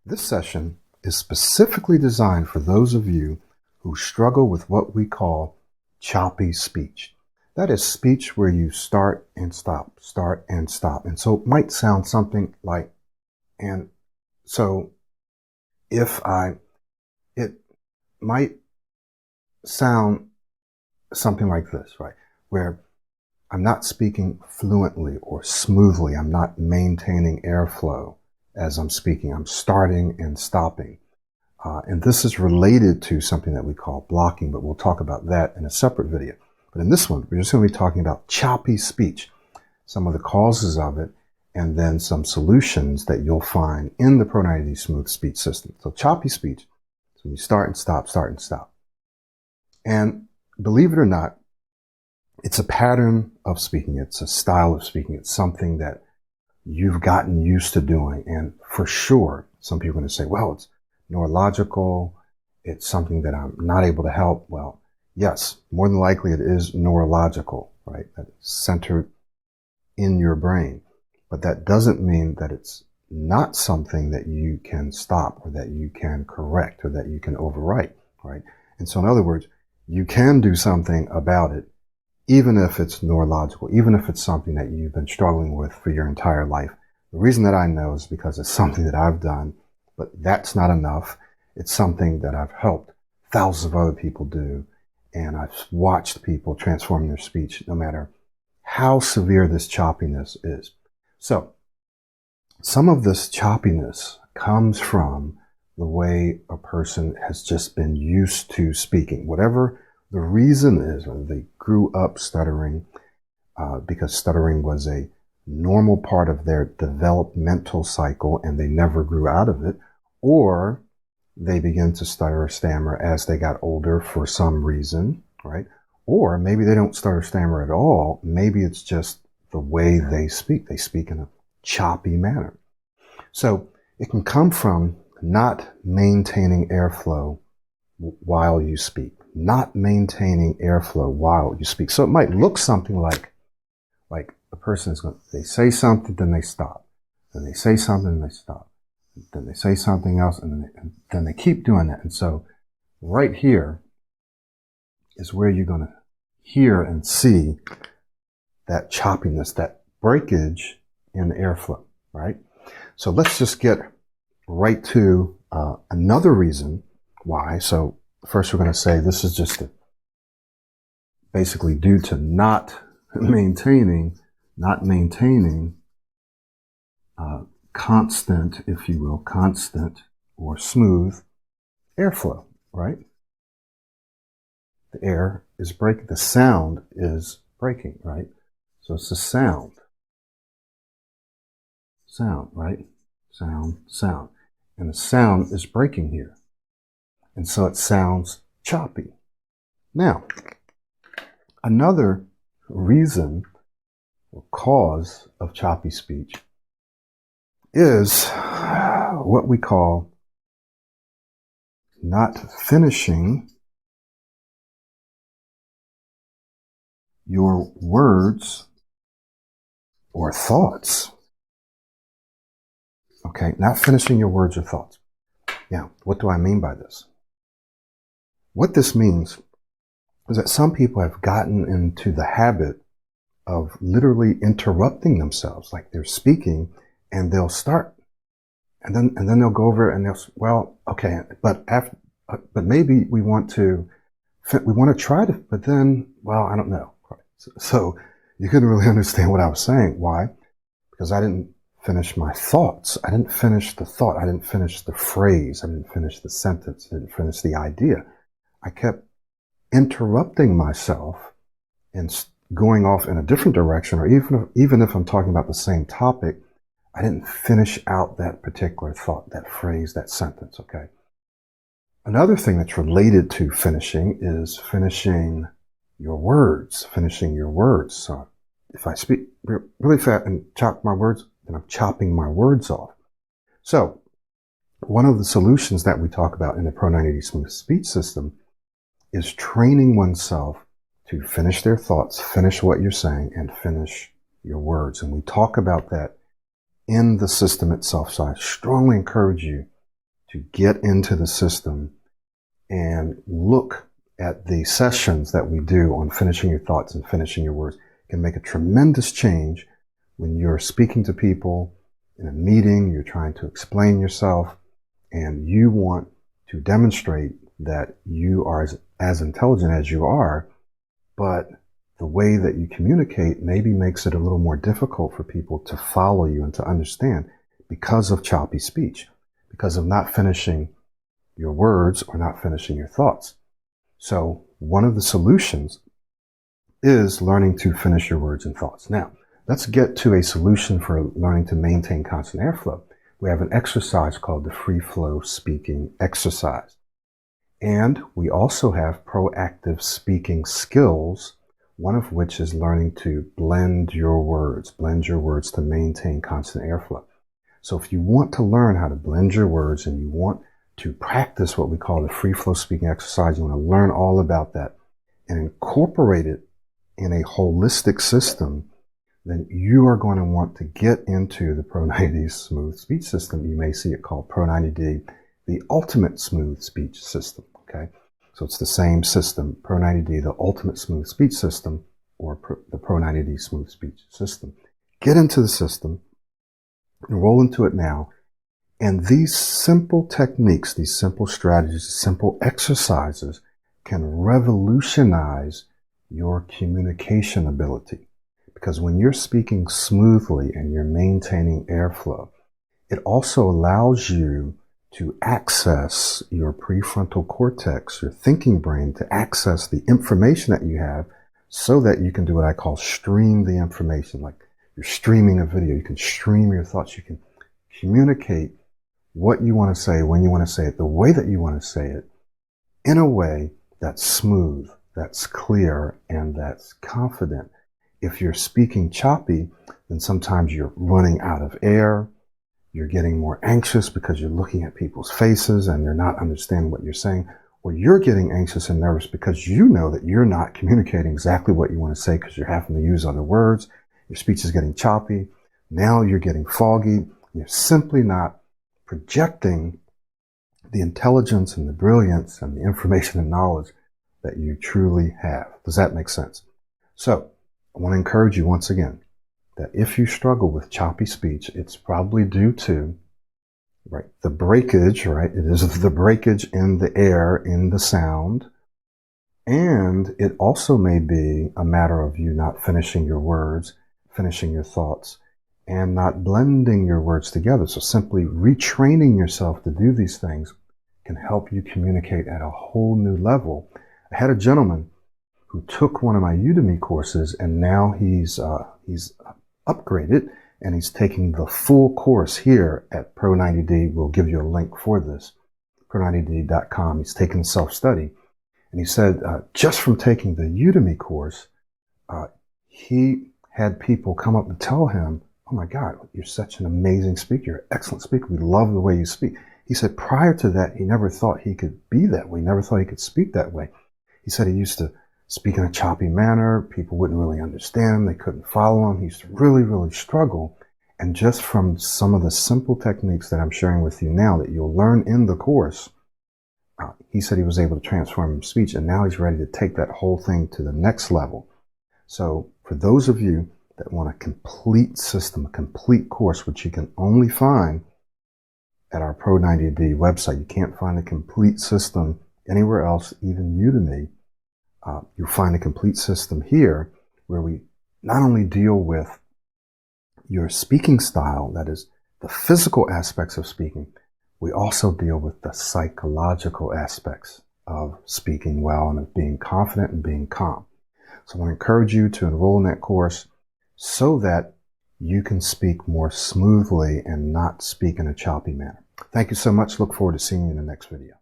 This session is specifically designed for those of you who struggle with what we call choppy speech. That is speech where you start and stop, start and stop. And so it might sound something like, and so it might sound something like this, right? Where I'm not speaking fluently or smoothly. I'm not maintaining airflow as I'm speaking. I'm starting and stopping. And this is related to something that we call blocking, but we'll talk about that in a separate video. But in this one, we're just going to be talking about choppy speech, some of the causes of it, and then some solutions that you'll find in the Pro90D Smooth Speech System. So choppy speech, so when you start and stop, start and stop. And believe it or not, it's a pattern of speaking. It's a style of speaking. It's something that you've gotten used to doing. And for sure, some people are going to say, well, it's neurological. It's something that I'm not able to help. Well, yes, more than likely it is neurological, right? That it's centered in your brain. But that doesn't mean that it's not something that you can stop or that you can correct or that you can overwrite, right? And so in other words, you can do something about it, even if it's neurological, even if it's something that you've been struggling with for your entire life. The reason that I know is because it's something that I've done, but that's not enough. It's something that I've helped thousands of other people do, and I've watched people transform their speech no matter how severe this choppiness is. So, some of this choppiness comes from the way a person has just been used to speaking. Whatever the reason is, whether they grew up stuttering because stuttering was a normal part of their developmental cycle and they never grew out of it, or they began to stutter or stammer as they got older for some reason, right? Or maybe they don't stutter or stammer at all. Maybe it's just the way they speak. They speak in a choppy manner. So it can come from not maintaining airflow while you speak. Not maintaining airflow while you speak. So it might look something like a person is going, they say something, then they stop. Then they say something, and they stop. Then they say something else, and then they keep doing that. And so right here is where you're going to hear and see that choppiness, that breakage in airflow, right? So let's just get right to another reason why. So first we're going to say this is just basically due to not maintaining constant, if you will, constant or smooth airflow, right? The air is breaking, the sound is breaking, right? So it's the sound, right? Sound. And the sound is breaking here. And so it sounds choppy. Now, another reason or cause of choppy speech is what we call not finishing your words or thoughts. Okay, not finishing your words or thoughts. Now, what do I mean by this? What this means is that some people have gotten into the habit of literally interrupting themselves, like they're speaking and they'll start and then they'll go over and they'll, well, okay, but maybe we want to try to, but then, well, I don't know. So you couldn't really understand what I was saying. Why? Because I didn't finish my thoughts. I didn't finish the thought. I didn't finish the phrase. I didn't finish the sentence. I didn't finish the idea. I kept interrupting myself and going off in a different direction, or even if I'm talking about the same topic, I didn't finish out that particular thought, that phrase, that sentence, okay? Another thing that's related to finishing is finishing your words. So if I speak really fast and chop my words, then I'm chopping my words off. So one of the solutions that we talk about in the Pro90D Smooth Speech System is training oneself to finish their thoughts, finish what you're saying, and finish your words. And we talk about that in the system itself. So I strongly encourage you to get into the system and look at the sessions that we do on finishing your thoughts and finishing your words, can make a tremendous change when you're speaking to people in a meeting, you're trying to explain yourself, and you want to demonstrate that you are as intelligent as you are, but the way that you communicate maybe makes it a little more difficult for people to follow you and to understand because of choppy speech, because of not finishing your words or not finishing your thoughts. So one of the solutions is learning to finish your words and thoughts. Now, let's get to a solution for learning to maintain constant airflow. We have an exercise called the free flow speaking exercise. And we also have proactive speaking skills, one of which is learning to blend your words to maintain constant airflow. So if you want to learn how to blend your words and you want to practice what we call the free flow speaking exercise, you want to learn all about that and incorporate it in a holistic system, then you are going to want to get into the Pro90D Smooth Speech System. You may see it called Pro90D, the Ultimate Smooth Speech System. Okay, so it's the same system, Pro90D, the Ultimate Smooth Speech System, or the Pro90D Smooth Speech System. Get into the system, enroll into it now, and these simple techniques, these simple strategies, simple exercises can revolutionize your communication ability. Because when you're speaking smoothly and you're maintaining airflow, it also allows you to access your prefrontal cortex, your thinking brain, to access the information that you have so that you can do what I call stream the information. Like you're streaming a video, you can stream your thoughts, you can communicate what you want to say, when you want to say it, the way that you want to say it, in a way that's smooth, that's clear, and that's confident. If you're speaking choppy, then sometimes you're running out of air. You're getting more anxious because you're looking at people's faces and they're not understanding what you're saying. Or you're getting anxious and nervous because you know that you're not communicating exactly what you want to say because you're having to use other words. Your speech is getting choppy. Now you're getting foggy. You're simply not projecting the intelligence and the brilliance and the information and knowledge that you truly have. Does that make sense? So I want to encourage you once again that if you struggle with choppy speech, it's probably due to the breakage, It is the breakage in the air, in the sound. And it also may be a matter of you not finishing your words, finishing your thoughts, and not blending your words together. So simply retraining yourself to do these things can help you communicate at a whole new level. I had a gentleman who took one of my Udemy courses, and now he's upgraded and he's taking the full course here at Pro90D. We'll give you a link for this, pro90d.com. He's taking self-study. And he said, just from taking the Udemy course, he had people come up and tell him, "Oh my God, you're such an amazing speaker. You're an excellent speaker. We love the way you speak." He said prior to that, he never thought he could be that way. He never thought he could speak that way. He said he used to speak in a choppy manner. People wouldn't really understand him. They couldn't follow him. He used to really, really struggle. And just from some of the simple techniques that I'm sharing with you now that you'll learn in the course, he said he was able to transform his speech, and now he's ready to take that whole thing to the next level. So for those of you that want a complete system, a complete course, which you can only find at our Pro90D website, you can't find a complete system anywhere else, even Udemy. You'll find a complete system here where we not only deal with your speaking style, that is the physical aspects of speaking, we also deal with the psychological aspects of speaking well and of being confident and being calm. So I want to encourage you to enroll in that course so that you can speak more smoothly and not speak in a choppy manner. Thank you so much. Look forward to seeing you in the next video.